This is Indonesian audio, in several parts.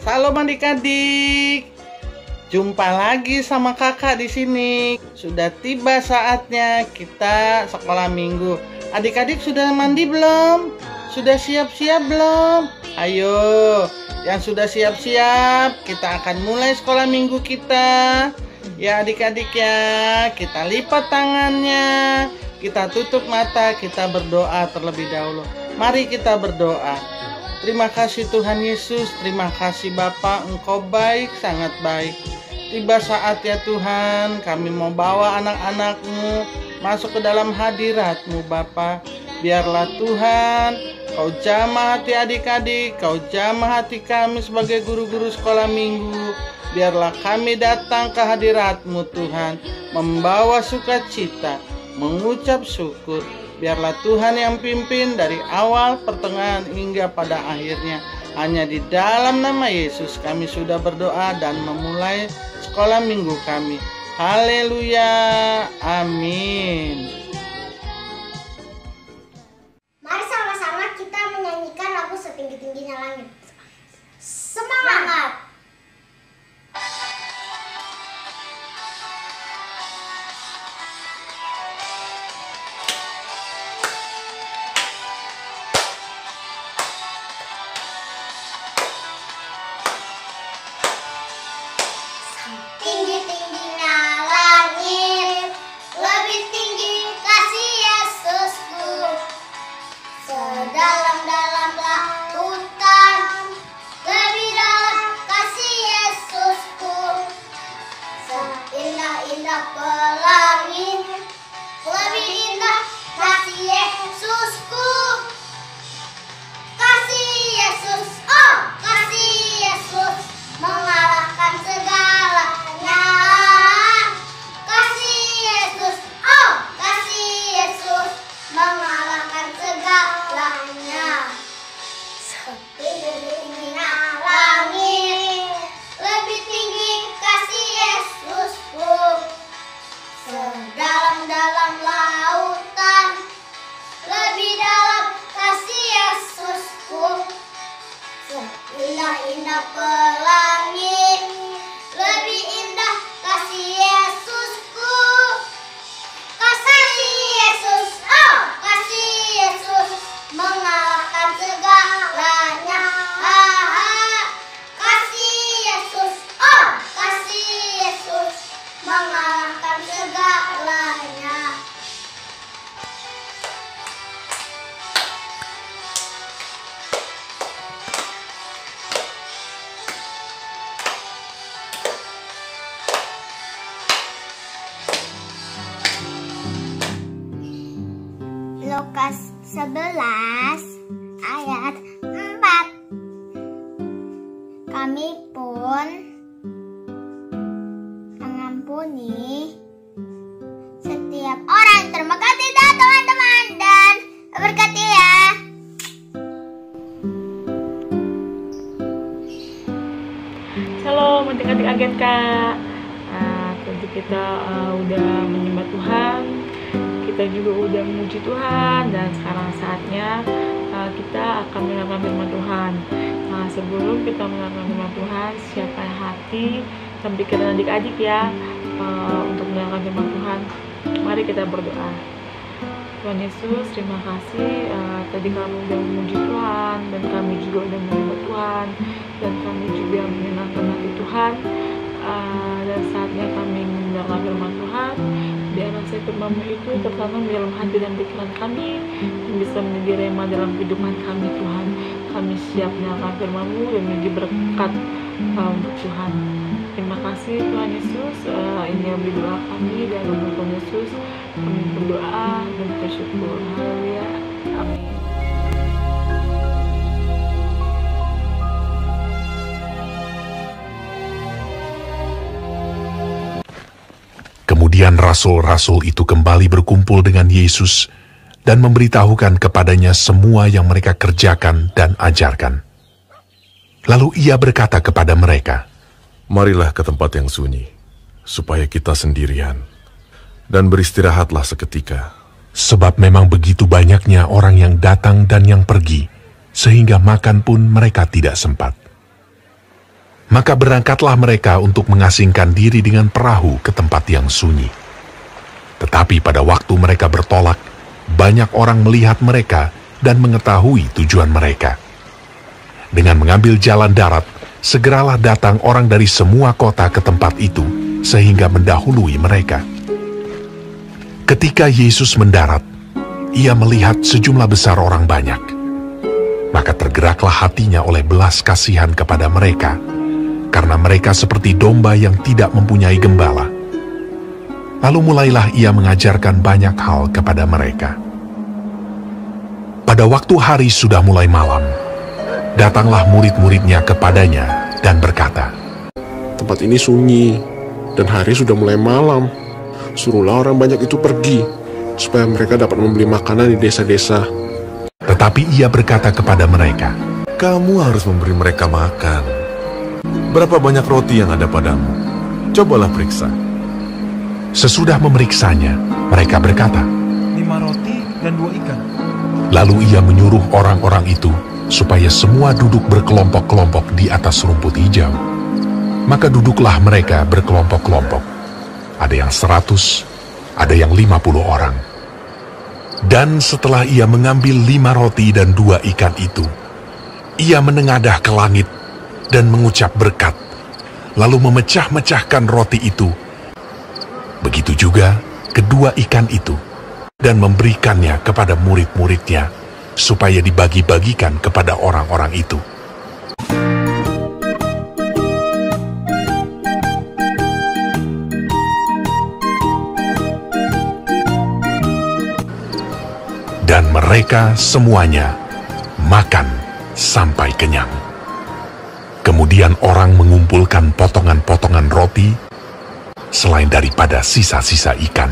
Halo adik-adik, jumpa lagi sama kakak di sini. Sudah tiba saatnya kita sekolah minggu. Adik-adik sudah mandi belum? Sudah siap-siap belum? Ayo, yang sudah siap-siap, kita akan mulai sekolah minggu kita. Ya adik-adik ya, kita lipat tangannya, kita tutup mata, kita berdoa terlebih dahulu. Mari kita berdoa. Terima kasih Tuhan Yesus, terima kasih Bapa, Engkau baik, sangat baik. Tiba saat ya Tuhan, kami mau bawa anak-anak-Mu masuk ke dalam hadirat-Mu Bapa. Biarlah Tuhan, Kau jamah hati adik-adik, Kau jamah hati kami sebagai guru-guru sekolah minggu. Biarlah kami datang ke hadirat-Mu Tuhan, membawa sukacita, mengucap syukur. Biarlah Tuhan yang pimpin dari awal, pertengahan, hingga pada akhirnya. Hanya di dalam nama Yesus kami sudah berdoa dan memulai sekolah minggu kami. Haleluya, amin. Mari sama-sama kita menyanyikan lagu Setinggi-tingginya Langit. Semangat! Tinggi-tingginya langit, lebih tinggi kasih Yesusku. Sedalam-dalam lautan, lebih dalam kasih Yesusku. Seindah-indah pelangi, lebih indah kasih Yesusku. Kasih Yesus, oh kasih Yesus, mengalahkan segalanya. Kasih Yesus, oh kasih Yesus, mengalahkan segalanya. Setinggi-tingginya langit, lebih tinggi kasih Yesusku. Sedalam-dalam lautan, lebih dalam kasih Yesusku. Seindah-indah pelangi, lebih indah kasih Yesusku. Kasih Yesus, oh kasih Yesus, mengalahkan segalanya. Kasih Yesus, oh kasih Yesus, mengalahkan segalanya. Lukas 11 ayat 4. Kami pun mengampuni setiap orang. Terima kasih teman-teman dan berkati ya. Shalom adik-adik agen Kak. Tentu kita udah menyembah Tuhan, kita juga udah memuji Tuhan, dan sekarang saatnya kita akan mendengarkan firman Tuhan. Sebelum kita mendengarkan firman Tuhan, siapkan hati dan pikiran adik-adik ya untuk mendengarkan firman Tuhan. Mari kita berdoa. Tuhan Yesus, terima kasih tadi kami udah memuji Tuhan, dan kami juga udah menyembah Tuhan, dan kami juga menyenangkan hati Tuhan. Dan saatnya kami mendengarkan firman Tuhan. Biarlah firman-Mu itu tertanam di dalam hati dan pikiran kami, dan bisa menjadi rema dalam kehidupan kami Tuhan. Kami siap mendengarkan firman-Mu dan menjadi berkat untuk Tuhan. Terima kasih Tuhan Yesus. Ini yang berdoa kami dan dalam Tuhan Yesus kami berdoa dan bersyukur. Haleluya, amin. Kemudian rasul-rasul itu kembali berkumpul dengan Yesus dan memberitahukan kepadanya semua yang mereka kerjakan dan ajarkan. Lalu ia berkata kepada mereka, "Marilah ke tempat yang sunyi, supaya kita sendirian, dan beristirahatlah seketika. Sebab memang begitu banyaknya orang yang datang dan yang pergi, sehingga makan pun mereka tidak sempat. Maka berangkatlah mereka untuk mengasingkan diri dengan perahu ke tempat yang sunyi. Tetapi pada waktu mereka bertolak, banyak orang melihat mereka dan mengetahui tujuan mereka. Dengan mengambil jalan darat, segeralah datang orang dari semua kota ke tempat itu, sehingga mendahului mereka. Ketika Yesus mendarat, ia melihat sejumlah besar orang banyak. Maka tergeraklah hatinya oleh belas kasihan kepada mereka, karena mereka seperti domba yang tidak mempunyai gembala. Lalu mulailah ia mengajarkan banyak hal kepada mereka. Pada waktu hari sudah mulai malam, datanglah murid-muridnya kepadanya dan berkata, Tempat ini sunyi, dan hari sudah mulai malam. Suruhlah orang banyak itu pergi, supaya mereka dapat membeli makanan di desa-desa. Tetapi ia berkata kepada mereka, Kamu harus memberi mereka makan. Berapa banyak roti yang ada padamu? Cobalah periksa. Sesudah memeriksanya, mereka berkata, 5 roti dan 2 ikan. Lalu ia menyuruh orang-orang itu supaya semua duduk berkelompok-kelompok di atas rumput hijau. Maka duduklah mereka berkelompok-kelompok. Ada yang 100, ada yang 50 orang. Dan setelah ia mengambil 5 roti dan 2 ikan itu, ia menengadah ke langit dan mengucap berkat, lalu memecah-mecahkan roti itu. Begitu juga kedua ikan itu, dan memberikannya kepada murid-muridnya, supaya dibagi-bagikan kepada orang-orang itu. Dan mereka semuanya makan sampai kenyang. Kemudian orang mengumpulkan potongan-potongan roti, selain daripada sisa-sisa ikan,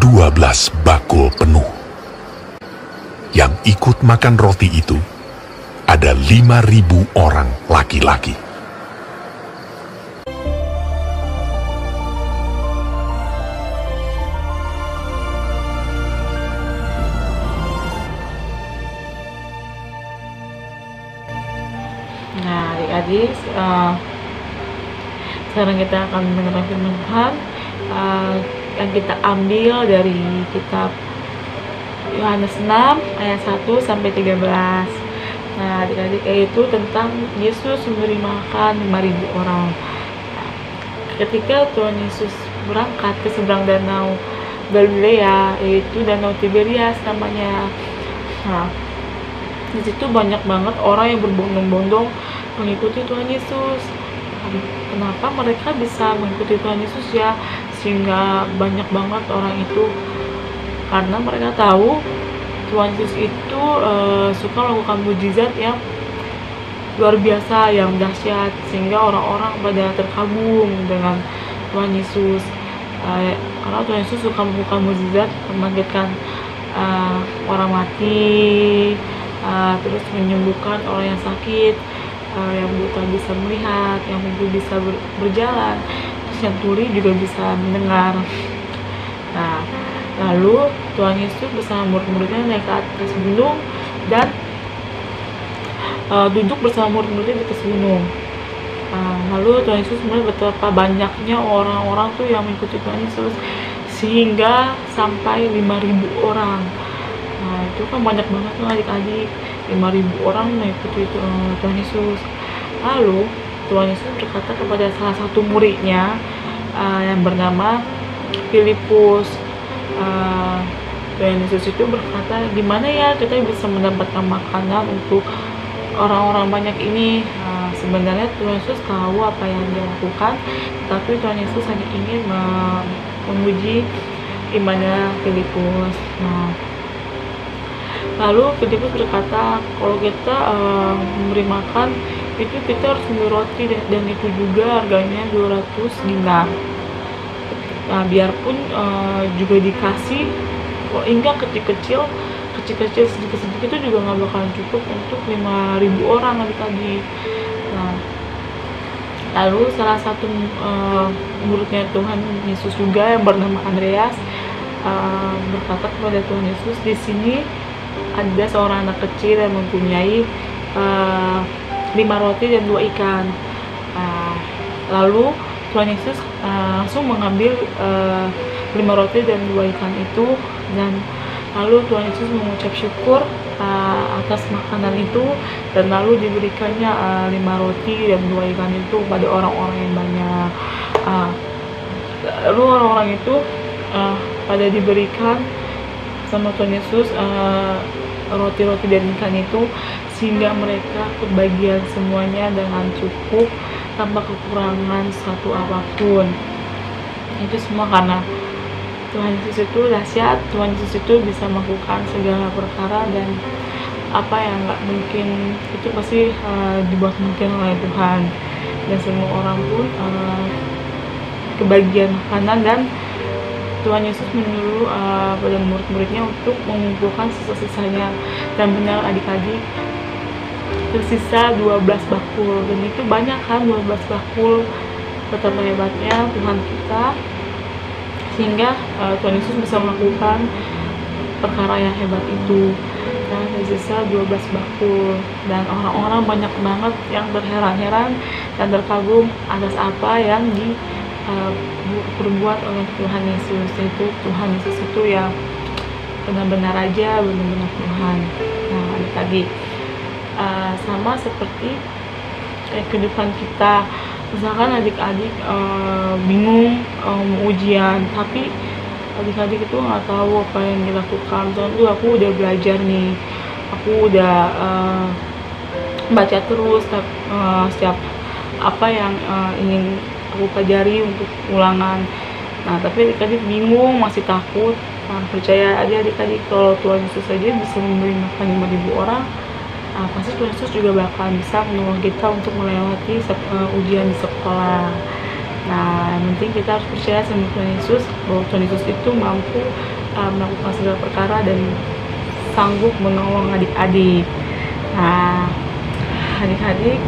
12 bakul penuh. Yang ikut makan roti itu ada 5.000 orang laki-laki. Nah, adik-adik, sekarang kita akan mendengar firman Tuhan yang kita ambil dari kitab Yohanes 6 ayat 1 sampai 13. Nah, adik-adik, yaitu tentang Yesus memberi makan 5.000 orang. Ketika Tuhan Yesus berangkat ke seberang danau Galilea, yaitu Danau Tiberias namanya. Nah, di situ banyak banget orang yang berbondong-bondong mengikuti Tuhan Yesus. Kenapa mereka bisa mengikuti Tuhan Yesus ya, sehingga banyak banget orang itu? Karena mereka tahu Tuhan Yesus itu suka melakukan mujizat yang luar biasa, yang dahsyat, sehingga orang-orang pada terkagum dengan Tuhan Yesus. Karena Tuhan Yesus suka melakukan mujizat, membangkitkan orang mati, terus menyembuhkan orang yang sakit, yang buta bisa melihat, yang bisu bisa berjalan, terus yang tuli juga bisa mendengar. Nah, lalu Tuhan Yesus bersama murid-muridnya naik ke atas gunung dan duduk bersama murid-muridnya di atas gunung. Lalu Tuhan Yesus melihat betapa banyaknya orang-orang tuh yang mengikuti Tuhan Yesus, sehingga sampai 5.000 orang. Nah, itu kan banyak banget tuh adik-adik, 5.000 orang mengikuti Tuhan Yesus. Lalu Tuhan Yesus berkata kepada salah satu muridnya yang bernama Filipus. Tuhan Yesus itu berkata, gimana ya kita bisa mendapatkan makanan untuk orang-orang banyak ini? Sebenarnya Tuhan Yesus tahu apa yang dia lakukan, tapi Tuhan Yesus hanya ingin menguji imannya Filipus. Nah, lalu Filipus berkata, kalau kita memberi makan itu kita harus membeli roti, dan itu juga harganya 200 dinar. Nah, biarpun juga dikasih hingga kecil-kecil sedikit-sedikit itu juga nggak bakalan cukup untuk 5.000 orang adik-adik. Nah, Lalu salah satu muridnya Tuhan Yesus juga yang bernama Andreas berkata kepada Tuhan Yesus, di sini ada seorang anak kecil yang mempunyai 5 roti dan 2 ikan. Lalu Tuhan Yesus langsung mengambil 5 roti dan 2 ikan itu, dan lalu Tuhan Yesus mengucap syukur atas makanan itu, dan lalu diberikannya 5 roti dan 2 ikan itu pada orang-orang yang banyak. Lalu orang-orang itu pada diberikan sama Tuhan Yesus roti-roti dan ikan itu, sehingga mereka kebagian semuanya dengan cukup tanpa kekurangan satu apapun. Itu semua karena Tuhan Yesus itu dahsyat. Tuhan Yesus itu bisa melakukan segala perkara, dan apa yang nggak mungkin itu pasti dibuat mungkin oleh Tuhan. Dan semua orang pun kebagian makanan, dan Tuhan Yesus menyuruh pada murid-muridnya untuk mengumpulkan sisa-sisanya. Dan benar adik-adik, tersisa 12 bakul, dan itu banyak kan, 12 bakul. Betapa hebatnya Tuhan kita, sehingga Tuhan Yesus bisa melakukan perkara yang hebat itu. Dan tersisa 12 bakul, dan orang-orang banyak banget yang terheran-heran dan terkagum atas apa yang diperbuat oleh Tuhan Yesus. Yaitu Tuhan Yesus itu yang benar-benar aja, benar-benar Tuhan. Nah, adik-adik, sama seperti kayak kehidupan kita. Misalkan adik-adik bingung ujian, tapi adik-adik itu nggak tahu apa yang dilakukan. Misalnya aku udah belajar nih, aku udah baca terus setiap apa yang ingin aku pelajari untuk ulangan. Nah, tapi adik-adik bingung, masih takut. Nah, percaya aja adik-adik, kalau Tuhan Yesus saja bisa memberi makan 5.000 orang, pasti Tuhan Yesus juga bakal bisa menolong kita untuk melewati ujian di sekolah. Nah, yang penting kita harus percaya sama Tuhan Yesus, bahwa Tuhan Yesus itu mampu melakukan segala perkara dan sanggup menolong adik-adik. Nah, adik-adik,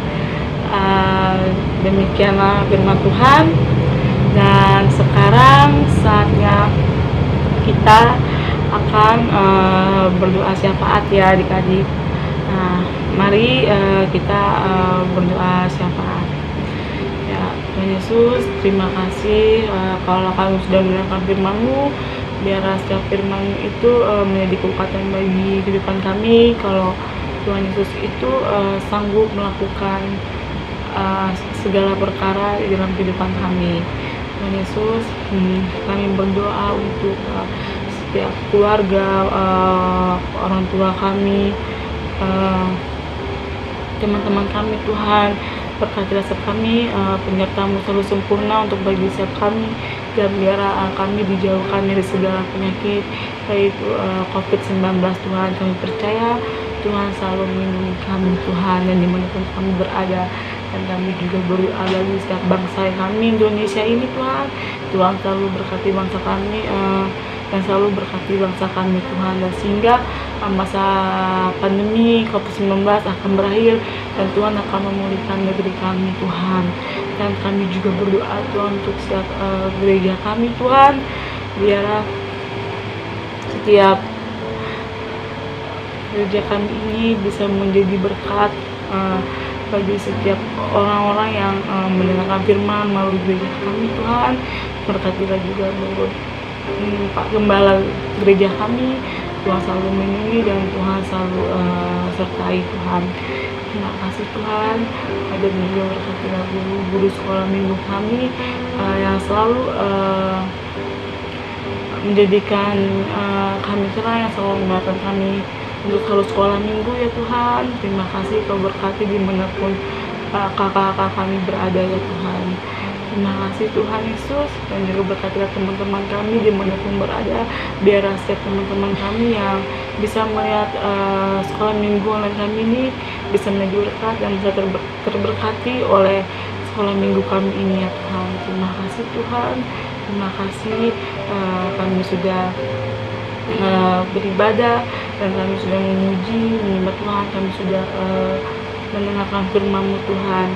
demikianlah firman Tuhan. Dan sekarang saatnya kita akan berdoa syafaat ya adik-adik. Nah, mari kita berdoa syafaat. Ya, Tuhan Yesus, terima kasih kalau kami sudah mendengarkan firman-Mu. Biar setiap firman-Mu itu menjadi kekuatan bagi kehidupan kami. Kalau Tuhan Yesus itu sanggup melakukan segala perkara di dalam kehidupan kami. Tuhan Yesus, kami berdoa untuk setiap keluarga, orang tua kami, teman-teman kami. Tuhan, berkatilah setiap kami, penyerta-Mu selalu sempurna untuk bagi setiap kami, dan biar kami dijauhkan dari segala penyakit, yaitu COVID-19. Tuhan, kami percaya Tuhan selalu melindungi kami Tuhan, dan dimanapun kami berada. Dan kami juga berdoa bagi setiap bangsa kami Indonesia ini Tuhan. Tuhan selalu berkati bangsa kami, dan selalu berkati bangsa kami Tuhan, dan sehingga masa pandemi COVID-19 akan berakhir, dan Tuhan akan memulihkan negeri kami Tuhan. Dan kami juga berdoa Tuhan untuk setiap gereja kami Tuhan, biar setiap gereja kami ini bisa menjadi berkat bagi setiap orang-orang yang mendengarkan firman melalui gereja kami Tuhan. Berkatilah juga menurut Pak Gembala gereja kami. Tuhan selalu melindungi, dan Tuhan selalu sertai Tuhan. Terima kasih Tuhan. Dan juga berkatilah guru sekolah minggu kami yang selalu menjadikan kami cerah, yang selalu menguatkan kami untuk selalu sekolah minggu ya Tuhan. Terima kasih Kau berkati dimanapun kakak-kakak kami berada ya Tuhan. Terima kasih Tuhan Yesus, dan juga berkatilah teman-teman kami dimanapun berada. Biar setiap teman-teman kami yang bisa melihat sekolah minggu online kami ini bisa menjadi berkat dan bisa terberkati oleh sekolah minggu kami ini ya Tuhan. Terima kasih Tuhan. Terima kasih kami sudah beribadah, dan kami sudah memuji, menyembah Tuhan. Kami sudah mendengarkan firman-Mu Tuhan.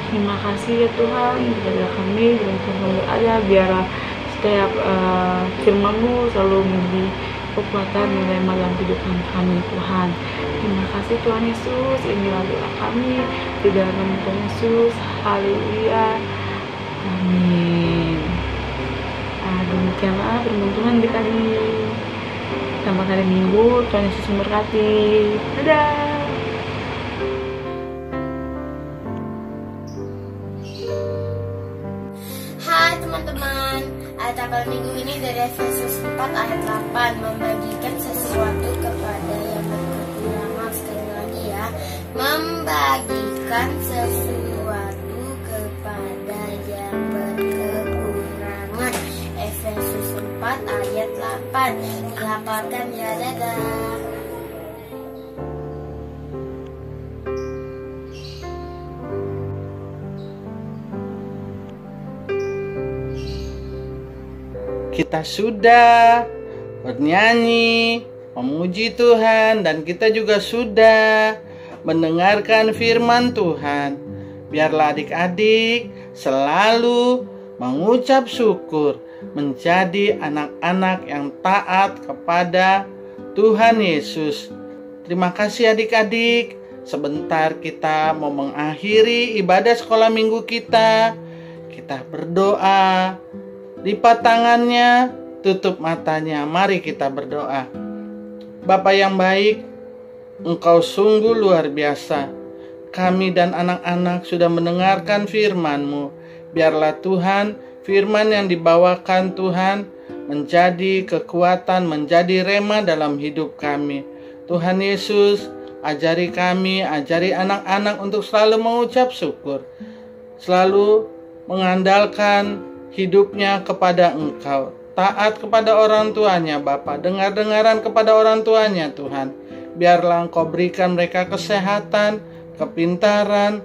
Terima kasih ya Tuhan, jaga kami dan selalu ada, biarlah setiap firman-Mu selalu menjadi kekuatan dan rema dalam kehidupan kami Tuhan. Terima kasih Tuhan Yesus, inilah doa kami di dalam nama Tuhan Yesus. Haleluya, amin. Demikianlah firman Tuhan adik-adik. Selamat hari Minggu, Tuhan Yesus memberkati. Dadah. Hai teman-teman, ayat apel minggu ini dari Efesus 4 ayat 8, membagikan sesuatu kepada yang berkekurangan. Sekali lagi ya, membagikan sesuatu kepada yang berkekurangan. Efesus 4 ayat 8 dihafalkan ya, dadah. Kita sudah bernyanyi, memuji Tuhan, dan kita juga sudah mendengarkan firman Tuhan. Biarlah adik-adik selalu mengucap syukur, menjadi anak-anak yang taat kepada Tuhan Yesus. Terima kasih adik-adik. Sebentar kita mau mengakhiri ibadah sekolah minggu kita. Kita berdoa. Lipat tangannya, tutup matanya. Mari kita berdoa. Bapa yang baik, Engkau sungguh luar biasa. Kami dan anak-anak sudah mendengarkan firman-Mu. Biarlah Tuhan, firman yang dibawakan Tuhan menjadi kekuatan, menjadi rema dalam hidup kami. Tuhan Yesus, ajari kami, ajari anak-anak untuk selalu mengucap syukur. Selalu mengandalkan hidupnya kepada Engkau, taat kepada orang tuanya Bapa, dengar-dengaran kepada orang tuanya Tuhan. Biarlah Engkau berikan mereka kesehatan, kepintaran,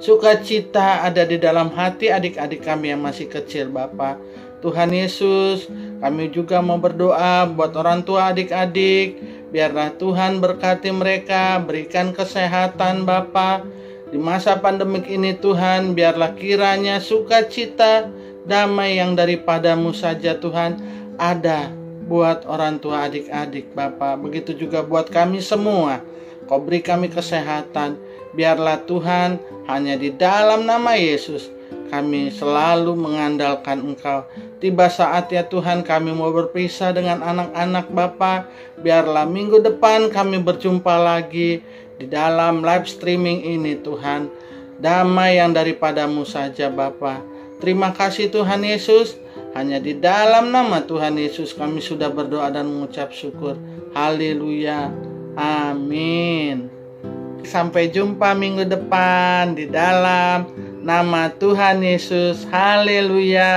sukacita ada di dalam hati adik-adik kami yang masih kecil Bapa. Tuhan Yesus, kami juga mau berdoa buat orang tua adik-adik. Biarlah Tuhan berkati mereka, berikan kesehatan Bapa. Di masa pandemik ini Tuhan, biarlah kiranya sukacita, damai yang daripada-Mu saja Tuhan ada buat orang tua adik-adik Bapa. Begitu juga buat kami semua. Kau beri kami kesehatan. Biarlah Tuhan, hanya di dalam nama Yesus kami selalu mengandalkan Engkau. Tiba saatnya Tuhan kami mau berpisah dengan anak-anak Bapa. Biarlah minggu depan kami berjumpa lagi di dalam live streaming ini Tuhan. Damai yang daripada-Mu saja Bapa. Terima kasih Tuhan Yesus. Hanya di dalam nama Tuhan Yesus kami sudah berdoa dan mengucap syukur. Haleluya. Amin. Sampai jumpa minggu depan di dalam nama Tuhan Yesus. Haleluya.